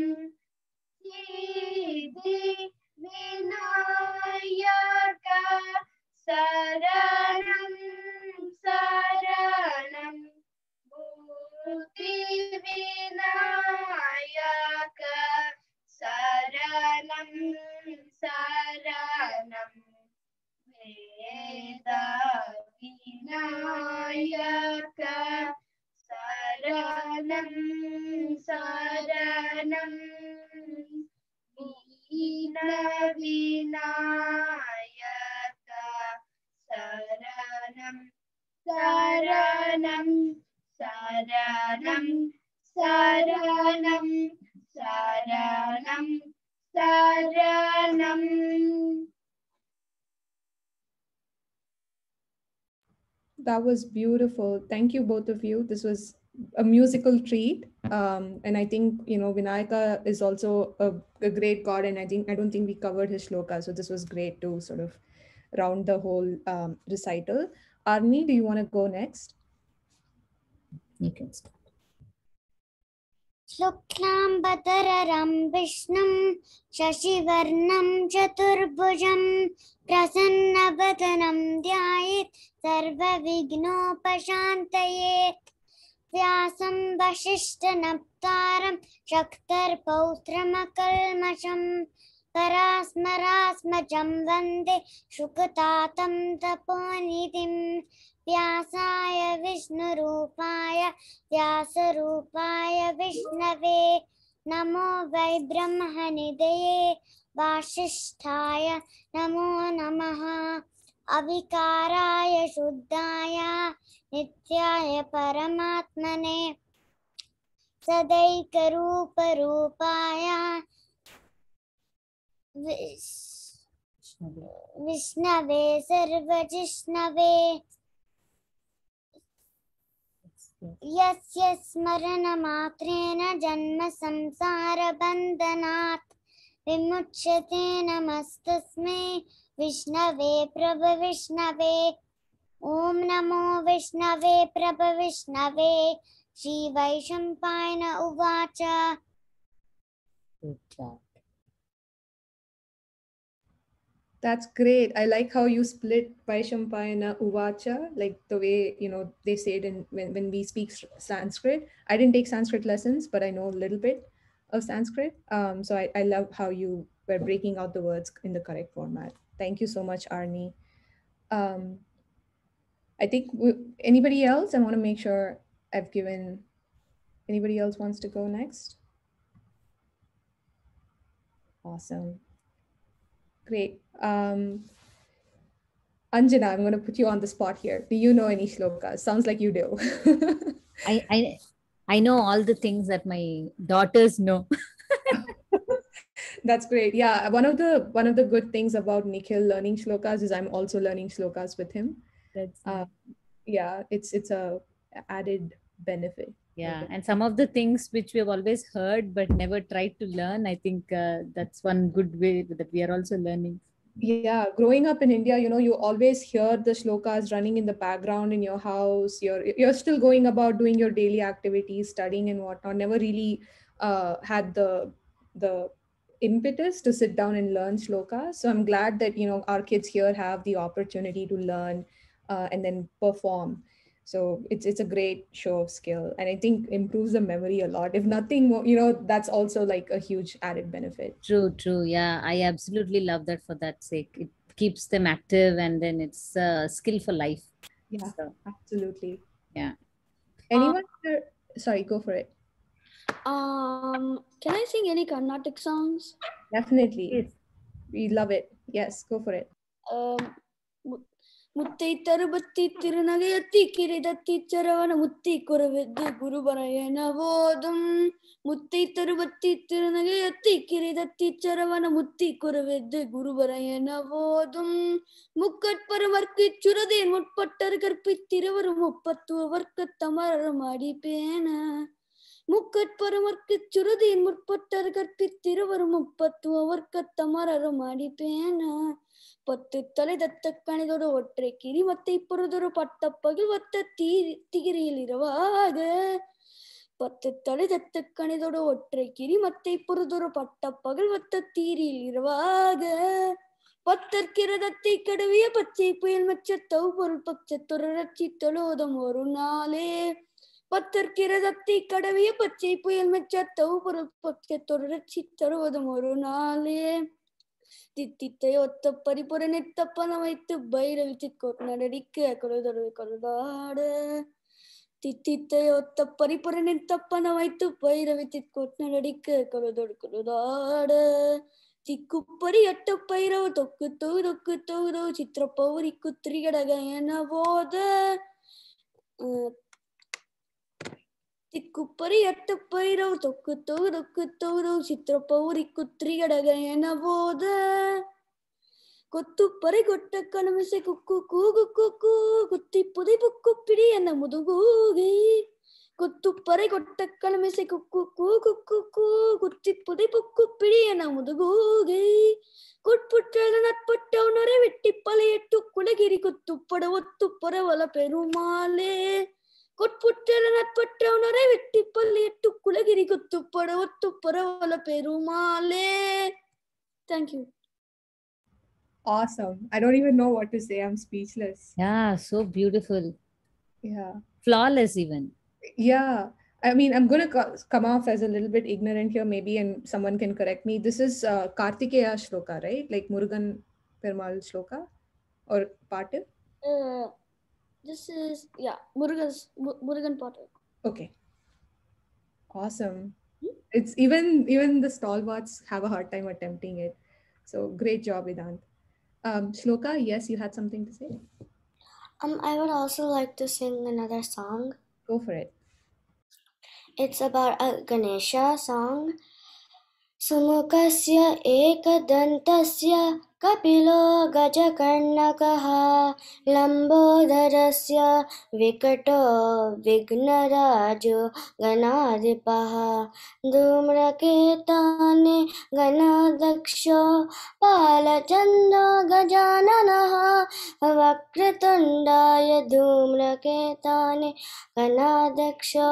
S8: Siddhi Vinayaka Saranam Saranam Bhuti Vinayaka Saranam Saranam Veda Vinayaka Saranam Saranam Veena Vinayaka Saranam Saranam Saranam Saranam Saranam Saranam.
S6: That was beautiful. Thank you, both of you. This was a musical treat. And I think, Vinayaka is also a great god. And I don't think we covered his shloka. So this was great to sort of round the whole recital. Arni, do you want to go next?
S1: you can start.
S5: शुक्लाम्बरधरं विष्णुं शशिवर्णं चतुर्भुजं प्रसन्नवदनं ध्यायेत् सर्वविघ्नोपशान्तयेत् व्यासं वसिष्ठनप्तारं शक्तर्पौत्रमकल्मषं परास्मरास्मजं वन्दे शुकतातं तपोनिधिं व्यासाय विष्णुरूपाय व्यासरूपाय विष्णवे नमो वै ब्रह्मनिधये वासिष्ठाय नमो नमः अविकाराय शुद्धाय नित्याय परमात्मने सदैकरूपरूपाय विष्णवे सर्वजिष्णवे यस्य स्मरणमात्रेण जन्म संसारबन्धनात् विमुच्यते नमस्तस्मै विष्णवे प्रभविष्णवे ॐ नमो विष्णवे प्रभविष्णवे श्रीवैशम्पायन उवाच
S6: That's great. I like how you split Vaishampayana Uvacha, like the way, they say it when we speak Sanskrit. I didn't take Sanskrit lessons, but I know a little bit of Sanskrit. So I love how you were breaking out the words in the correct format. Thank you so much, Arnie. Um, I think anybody else? I want to make sure I've given. Anybody else wants to go next? Awesome. Great. Anjana, I'm going to put you on the spot here. Do you know any shlokas? Sounds like you do.
S1: I know all the things that my daughters know.
S6: That's great. Yeah, one of the good things about Nikhil learning shlokas is I'm also learning shlokas with him.
S1: That's
S6: Yeah, it's a added benefit.
S1: yeah, and some of the things which we have always heard but never tried to learn, I think that's one good way that we are also learning.
S6: Yeah, growing up in India, you always hear the shlokas running in the background in your house. You're still going about doing your daily activities, studying and whatnot. Never really had the impetus to sit down and learn shlokas. So I'm glad that our kids here have the opportunity to learn and then perform. So it's a great show of skill, and I think improves the memory a lot. If nothing more, that's also like a huge added benefit.
S1: True. Yeah, I absolutely love that for that sake. It keeps them active and then it's a skill for life.
S6: Yeah,
S1: So,
S6: absolutely.
S1: yeah.
S6: Anyone here? Sorry, go for it.
S2: Can I sing any Carnatic songs?
S6: Definitely.
S1: Yes.
S6: We love it. Yes, go for it.
S2: முத்தை தருபத்தி திருநகையத்தி கிரிதத்தி சரவண முத்தி குறவித்து குருபரையன போதும் முத்தை தருபத்தி திருநகையத்தி கிரிதத்தி சரவண முத்தி குறவித்து குருபரையன போதும் முக்கட்பருமர்க்கு சுரதேன் முற்பட்டர் கற்பித்திருவரும் முப்பத்துவர்க்கு தமரரும் அடிப்பேன முக்கட்பருமர்க்கு சுருதியின் முற்பட்டர் கற்பித்திருவரும் முப்பத்துவர்க்கு தமரரும் அடிப்பேன பத்து தலை தத்த கணிதோடு ஒற்றை கிரிமத்தை பொறுதொரு பட்ட பகிழ்வத்த திகிரியில் இரவாக பத்து தலை தத்த கணிதோடு ஒற்றை கிரிமத்தை பொறுதொரு பட்ட பகல்வத்த தீரியில் இரவாக பத்தற்கிரதத்தை கடவிய பச்சை புயல் மச்ச தவு பொருள் பட்சத்துரட்சி தொழுவதும் ஒரு நாளே பத்தற்கிரதத்தை கடவிய பச்சை புயல் மச்ச தவு பொருள் பட்சத்துரட்சி தருவதும் ஒரு நாளே தித்தித்தை ஒத்த பரிபுர நெத்தப்பன வைத்து பைரவித்து கொண்டடிக்க கொழுதாடு தித்தித்தை ஒத்த பரிபுர நெத்தப்பன வைத்து பைரவித்து கொண்டடிக்க கொழுதாடு திக்குப்பரி எட்ட பைரவ தொக்கு தொகு சித்திர பௌரிக்கு திரிகடக என போத திக்குப்பரி எட்ட பைரவ தொக்கு தொகு சித்திர பௌரிக்கு திரிகடக என போத கொத்துப்பறை கொட்ட கணமிசை குக்கு கூகு குக்கு குத்தி புதை புக்கு பிடி என முதுகூகை கொத்துப்பறை கொட்ட கணமிசை குக்கு கூகு குக்கு குத்தி புதை புக்கு பிடி என முதுகூகை குட்புற்ற நட்பட்டவனரை வெட்டி பழையட்டு குலகிரி குத்துப்பட ஒத்துப்பற வள பெருமாளே கொட்புற்ற நட்பட்டவனரை வெட்டி பழையட்டு குலகிரி குத்துப்பட ஒத்துப்பற வள பெருமாளே. Thank you.
S6: Awesome. I don't even know what to say. I'm speechless.
S1: Yeah, so beautiful.
S6: Yeah.
S1: Flawless even.
S6: Yeah. I mean, I'm going to come off as a little bit ignorant here, maybe, and someone can correct me. This is Kartikeya Shloka, right? Like Murugan Perumal Shloka or Patu?
S2: This is, yeah, Murugan Patu.
S6: Okay. Awesome. It's even the stalwarts have a hard time attempting it. So great job, Vedant. Shloka, yes, you had something to say?
S4: I would also like to sing another song.
S6: Go for it.
S4: It's about a Ganesha song. सुमुखस्य एकदन्तस्य कपिलो गजकर्णकः लम्बोदरस्य विकटो विघ्नराजो गणाधिपः धूम्रकेताने गणाध्यक्षो बालचन्द्रो गजाननः वक्रतुण्डाय धूम्रकेताने गणाध्यक्षो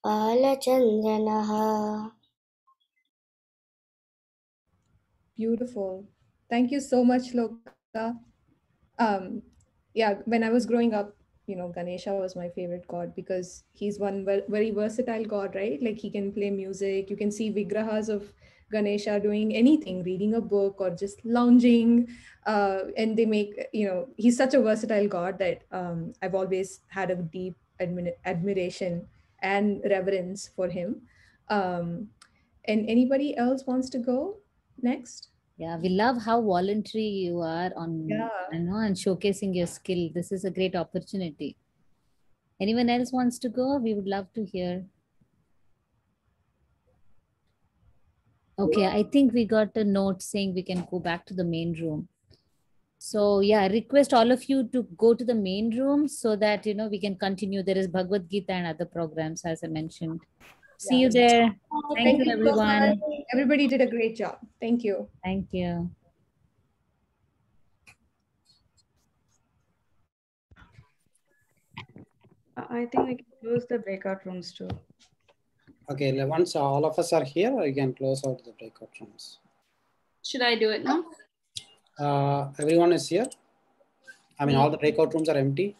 S4: बालचन्द्रनः.
S6: Beautiful. Thank you so much, Loka. Yeah, when I was growing up, you know, Ganesha was my favorite god because he's one very versatile god, right? Like he can play music. You can see vigrahas of Ganesha doing anything, reading a book or just lounging. And they make, you know, he's such a versatile god that I've always had a deep admiration and reverence for him. And anybody else wants to go next?
S1: Yeah, we love how voluntary you are on, and showcasing your skill. This is a great opportunity. Anyone else wants to go? We would love to hear. Okay, I think we got a note saying we can go back to the main room. So yeah, I request all of you to go to the main room so that, you know, we can continue. There is Bhagavad Gita and other programs, as I mentioned. See you there. Thank you, everyone.
S6: So much. Everybody did a great job. Thank you.
S1: Thank you.
S9: I think we can close the breakout rooms too.
S10: Okay, once all of us are here, you can close out the breakout rooms.
S11: Should I do it now?
S10: Everyone is here? I mean, all the breakout rooms are empty?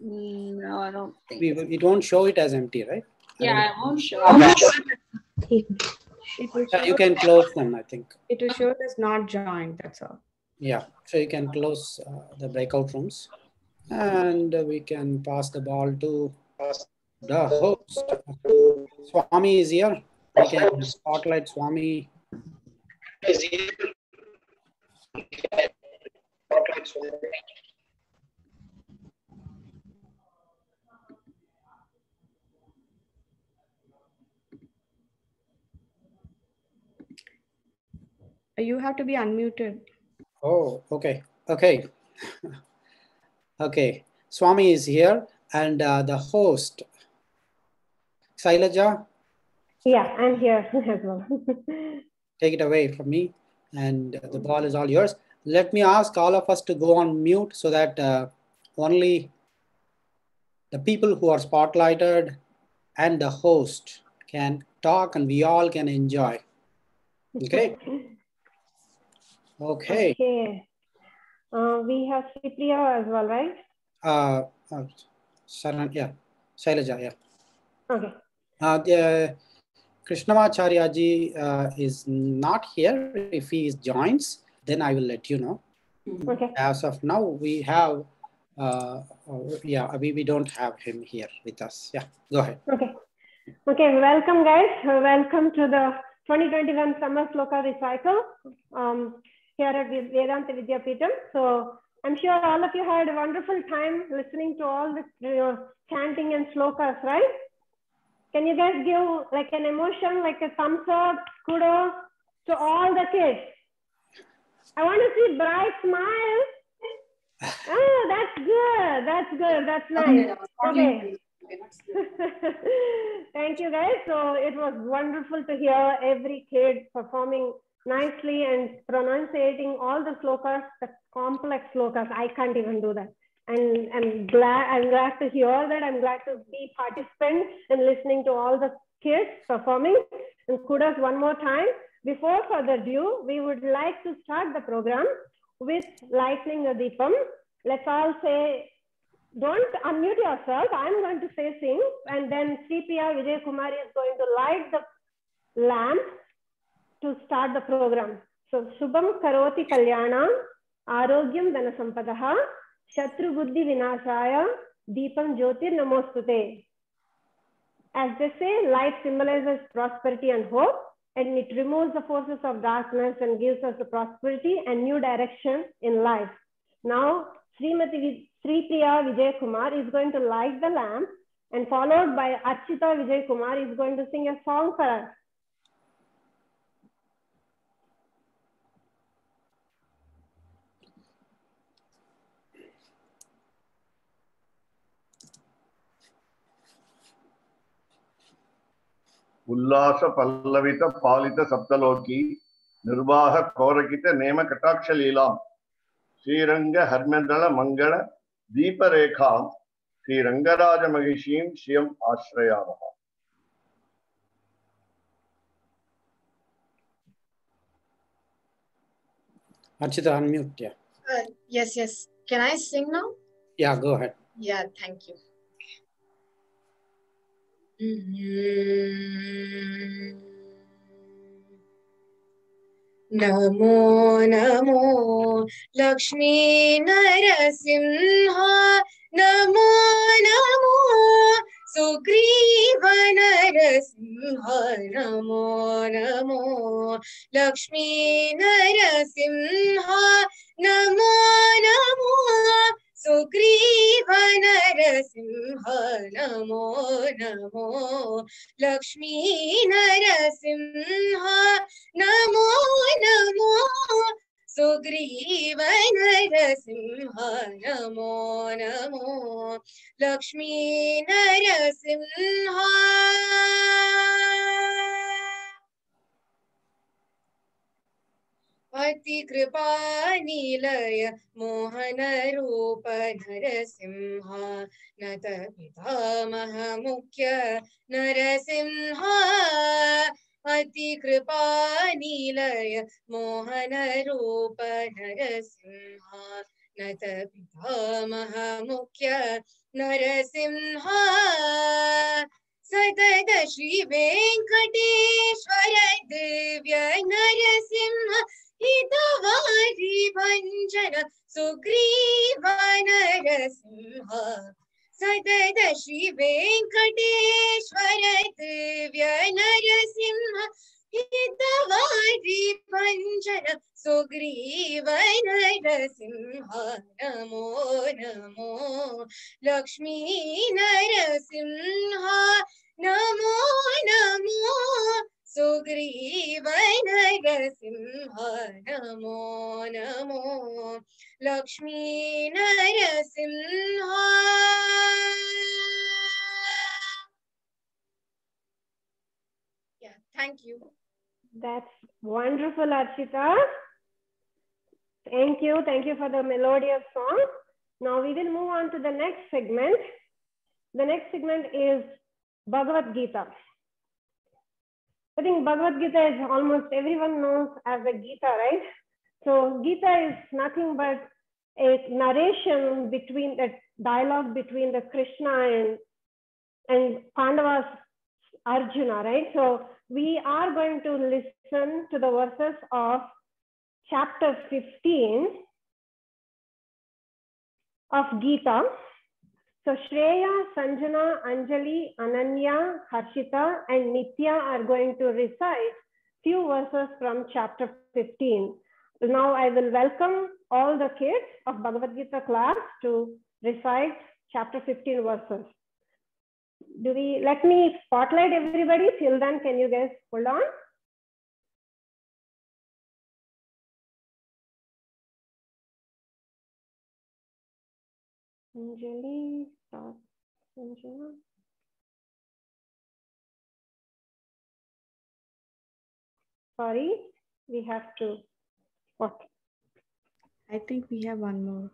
S11: No, I don't think.
S10: It won't show it as empty, right?
S11: Yeah, I won't show it.
S10: You can close them, I think.
S9: It will show as not joined, that's all.
S10: Yeah, so you can close the breakout rooms and we can pass the ball to the host. Swami is here. We can spotlight Swami.
S9: You have to be unmuted.
S10: Oh, okay. Okay. Okay. Swami is here and the host, Shailaja.
S12: Yeah, I'm here as well.
S10: Take it away from me and the ball is all yours. Let me ask all of us to go on mute so that only the people who are spotlighted and the host can talk and we all can enjoy. Okay? Okay.
S12: Okay. We have Sripriya as well, right?
S10: Sharan, yeah. Shailaja, yeah.
S12: Okay.
S10: The Krishnamacharya ji is not here. If he joins, then I will let you know.
S12: Okay.
S10: As of now, we have, we don't have him here with us. Yeah, go ahead.
S12: Okay. Okay, welcome guys. Welcome to the 2021 Summer Sloka Recycle here at Vedanta Vidyapeetham. So I'm sure all of you had a wonderful time listening to all this chanting and slokas, right? Can you guys give like an emotion, like a thumbs up, kudos to all the kids? I want to see bright smiles. Oh, that's good. That's good. That's nice. Okay. Thank you guys. So it was wonderful to hear every kid performing nicely and pronunciating all the slokas, the complex slokas. I can't even do that. And I'm glad to hear that. I'm glad to be participant and listening to all the kids performing. And kudos one more time. Before further ado, we would like to start the program with lighting the Deepam. Let's all say, don't unmute yourself. I'm going to say things, and then Sripriya Vijay Kumari is going to light the lamp to start the program. So, Shubham Karoti Kalyanam, Arogyam Dhanasampadaha, Shatru Buddhi Vinashaya, Deepam Jyotir Namostute. As they say, light symbolizes prosperity and hope, and it removes the forces of darkness and gives us the prosperity and new direction in life. Now, Sripriya Vijay Kumar is going to light the lamp, and followed by Archita Vijay Kumar is going to sing a song for us.
S13: उल्लास पल्लवित पालित सप्तलोकी निर्वाह कौरकित नेम कटाक्ष लीलाम श्रीरंग हर्मंडल मंगल दीप रेखा श्रीरंगराज महिषीं श्रियम आश्रयामः.
S10: Archita, unmute. Yeah.
S14: Yes. Can I sing now?
S10: Yeah, go ahead.
S14: Yeah, thank you. Namo Namo Lakshmi Narasimha. Namo Namo Sugriva Narasimha. Namo Namo Lakshmi Narasimha. Namo Namo Sugriva Narasimha. Namo Namo Lakshmi Narasimha. Namo Namo Sugriva Narasimha. Namo Namo Lakshmi Narasimha. Ati Kripa Nilaya Mohana Rupa Narasimha. Nata Pitamaha Mukhya Narasimha. Ati Kripa Nilaya Mohana Rupa Narasimha. Nata Pitamaha Mukhya Narasimha. Satada Shri Venkateshwara Divya Narasimha. Hitavari Bhanjana Sugriva Narasimha. Satada Shri Venkateshwara Divya Narasimha. Hitavari Bhanjana Sugriva Narasimha. Namo Namo Lakshmi Narasimha. Namo Namo Sugriva Narasimha. Namo Namo Lakshmi Narasimha. Yeah, thank you.
S12: That's wonderful, Archita. Thank you for the melodious song. Now we will move on to the next segment. The next segment is Bhagavad Gita. I think Bhagavad Gita is almost everyone knows as a Gita, right? So Gita is nothing but a narration between the dialogue between the Krishna and Pandavas, Arjuna, right? So we are going to listen to the verses of chapter 15 of Gita. So Shreya, Sanjana, Anjali, Ananya, Harshita, and Nitya are going to recite few verses from chapter 15. Now I will welcome all the kids of Bhagavad Gita class to recite chapter 15 verses. Let me spotlight everybody. Till then, can you guys hold on? Anjali, Sanjana. Sorry, we have to. What?
S9: I think we have one more.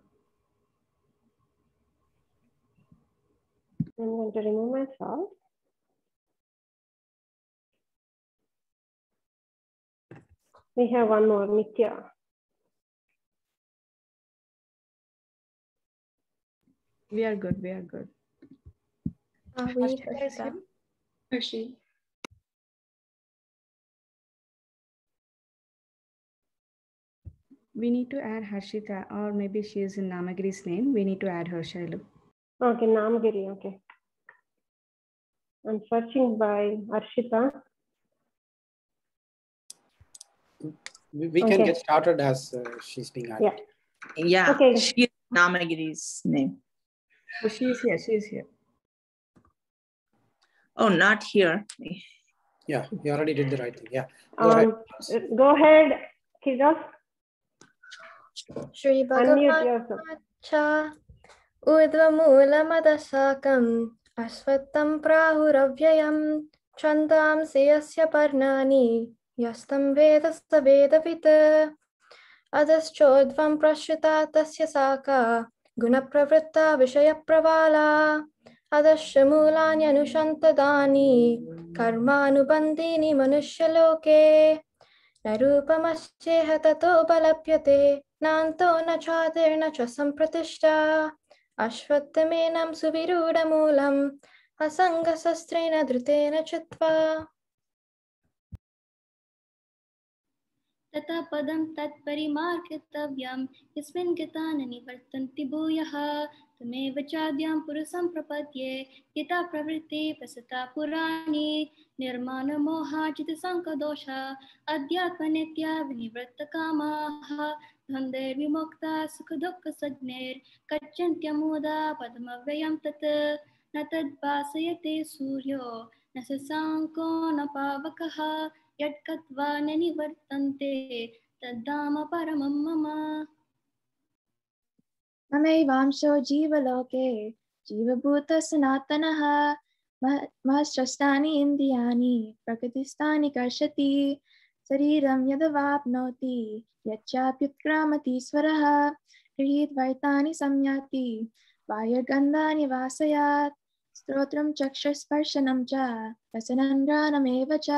S12: I'm going to remove myself. We have one more, Nitya.
S9: We are good. We are good.
S3: We Hershey.
S9: We need to add Harshita, or maybe she is in Namagiri's name. We need to add her, Shailu.
S12: Okay, Namagiri, okay. I'm searching by Arshita.
S10: We can get started as she's being added.
S15: Yeah,
S12: okay.
S15: She is Namagiri's name.
S9: Oh, she is here. She is here.
S15: Oh, not here.
S10: Yeah, you already did the right thing. Yeah.
S12: Go ahead, Kiddos.
S3: Shri Bhagavacha Udvamulamadasaakam Asvattam Prahuravyayam Chandamsi Yasya Parnani Yastam Veda Savedavita Adaschodvam Prashrita Tasya Saka Gunapravritta Vishaya Pravala Adashamulani Anushantadani Karmanubandini Manushaloke न रूपमस्येह ततोपलभ्यते नान्तो न चादिर्न च सम्प्रतिष्ठा अश्वत्थमेनं सुविरूढमूलम् असङ्गशस्त्रेण धृतेन चित्वा
S16: ततः पदं तत्परिमार्गितव्यं यस्मिन् गता न निवर्तन्ति भूयः तमेव चाद्यं पुरुषं प्रपद्ये यथा प्रवृत्ते प्रसता पुराणे निर्माणमोहाजितसङ्कदोषा अध्यात्मनित्या विनिवृत्तकामाः द्वन्द्वैर्विमुक्ता सुखदुःखसज्ञैर्गच्छन्त्यमुदा पदमव्ययं तत् न तद्भासयते सूर्यो न शशाङ्को न पावकः यत्कत्वा न निवर्तन्ते तद्धाम परमं मम।
S3: ममैवांशो जीवलोके जीवभूतः सनातनः महस्रष्टानि इन्द्रियाणि प्रकृतिस्थानि कर्षति शरीरं यदवाप्नोति यच्चाप्युत्क्रामतीश्वरः गृहीत्वैतानि संयाति वायुर्गन्धानि वासयात् स्तोत्रं चक्षुस्पर्शनं च रसनं घ्राणमेव च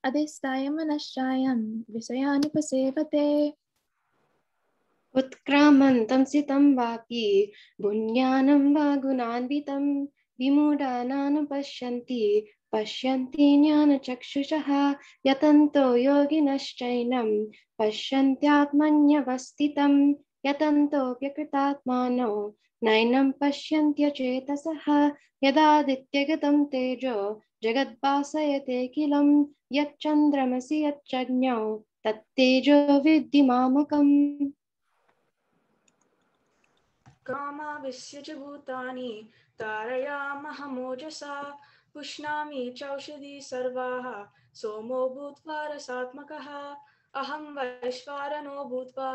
S3: अधिष्ठाय मनश्चायं विषयानुपसेवते उत्क्रामन्तं सितं वापि पुण्यानं वा गुणान्वितं विमूढानानुपश्यन्ति पश्यन्ति ज्ञानचक्षुषः यतन्तो योगिनश्चैनं पश्यन्त्यात्मन्यवस्थितं यतन्तोऽप्यकृतात्मानो नैनं पश्यन्त्यचेतसः यदादित्यगतं तेजो जगद्भासयतेऽखिलं यच्चन्द्रमसि यच्चज्ञो तत्तेजो विद्धि मामकम्
S17: कामाविश्य च भूतानि तारयामहमोजसा पुष्णामि चौषधी सर्वाः सोमो भूत्वा रसात्मकः अहं वैश्वानरो भूत्वा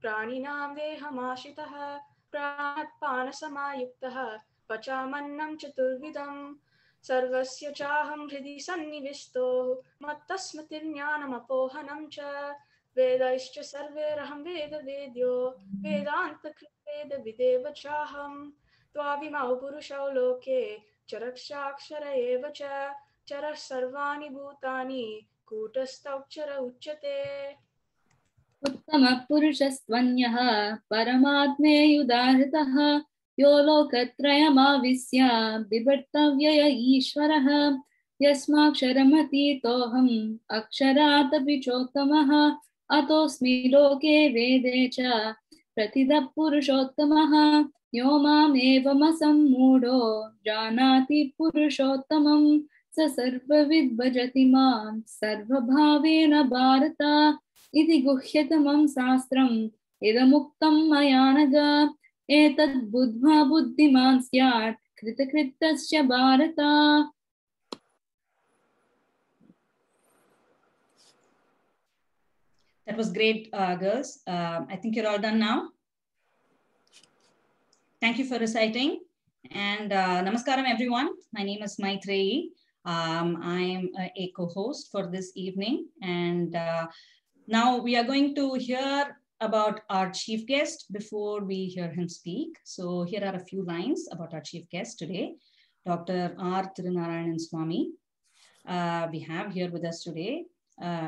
S17: प्राणिनां देहमाश्रितः प्राणपानसमायुक्तः पचामन्नं चतुर्विधं सर्वस्य चाहं हृदि सन्निविष्टो मत्तस्मृतिर्ज्ञानमपोहनं च वेदैश्च सर्वैरहं वेदवेद्यो वेदान्तकृद्वेदविदेव चाहं त्वाविमौ पुरुषौ लोके चरक्षाक्षर एव च चरः सर्वाणि भूतानि कूटस्थोऽक्षर उच्यते
S11: उत्तमः पुरुषस्त्वन्यः परमात्मेयुदाहृतः यो लोकत्रयमाविश्य बिभर्तव्यय ईश्वरः यस्माक्षरमतीतोऽहम् अक्षरादपि चोत्तमः अतोऽस्मि लोके वेदे च प्रतितः पुरुषोत्तमः यो मामेवमसम्मूढो जानाति पुरुषोत्तमं स सर्वविद् भजति मां सर्वभावेन भारत इति गुह्यतमं शास्त्रम् इदमुक्तं मया नघ एतद् बुद्ध्वा बुद्धिमान् स्यात् कृतकृत्यश्च Bharata.
S18: That was great, girls. I think you're all done now. Thank you for reciting. And namaskaram, everyone. My name is Maitreyi. I'm a co-host for this evening. And now we are going to hear about our chief guest before we hear him speak. So here are a few lines about our chief guest today, Dr. R. Tirunarayanan Swami. We have here with us today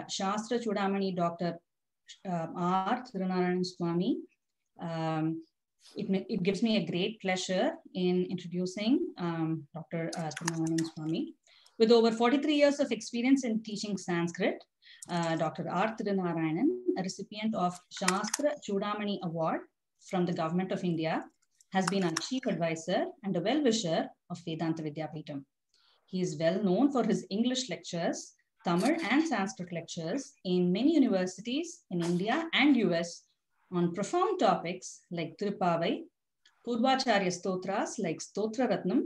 S18: Shastra Chudamani Dr. R. Tirunarayanan Swami. It gives me a great pleasure in introducing Dr. Tirunarayanan Swami. With over 43 years of experience in teaching Sanskrit, Dr. R. Tirunarayanan, a recipient of Shastra Chudamani Award from the Government of India, has been our chief advisor and a well-wisher of Vedanta Vidyapeetham. He is well known for his English lectures, Tamil and Sanskrit lectures in many universities in India and US on profound topics like Tirupavai, Purvacharya Stotras like Stotra Ratnam,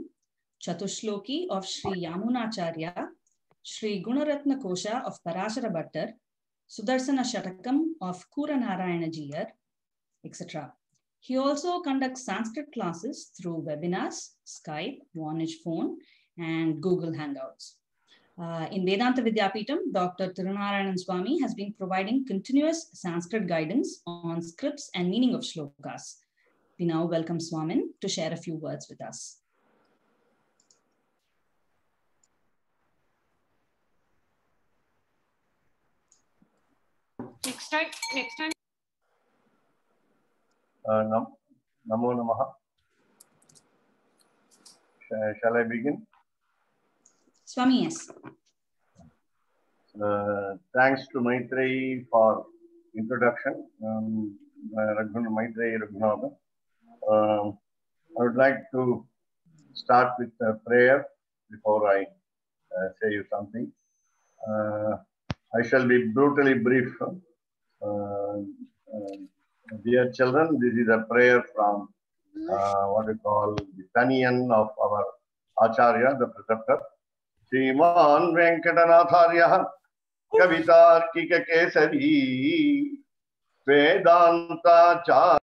S18: Chatushloki of Sri Yamunacharya, Sri Gunaratna Kosha of Parashara Bhattar, Sudarsana Shatakam of Kura Narayana Jiyar, etc. He also conducts Sanskrit classes through webinars, Skype, Vonage Phone, and Google Hangouts. In Vedanta Vidyapeetham, Dr. Tirunarayanan Swami has been providing continuous Sanskrit guidance on scripts and meaning of shlokas. We now welcome Swamin to share a few words with us.
S14: Next time.
S13: Namo Namaha. Shall I begin?
S18: Swami, yes.
S13: Thanks to Maitreyi for introduction. Maitreyi Raghunathan. I would like to start with a prayer before I say you something. I shall be brutally brief. Dear children, this is a prayer from what we call the Taniyan of our Acharya, the preceptor. Sriman Venkatanatharya Kavitarkika Kesari Vedanta Cha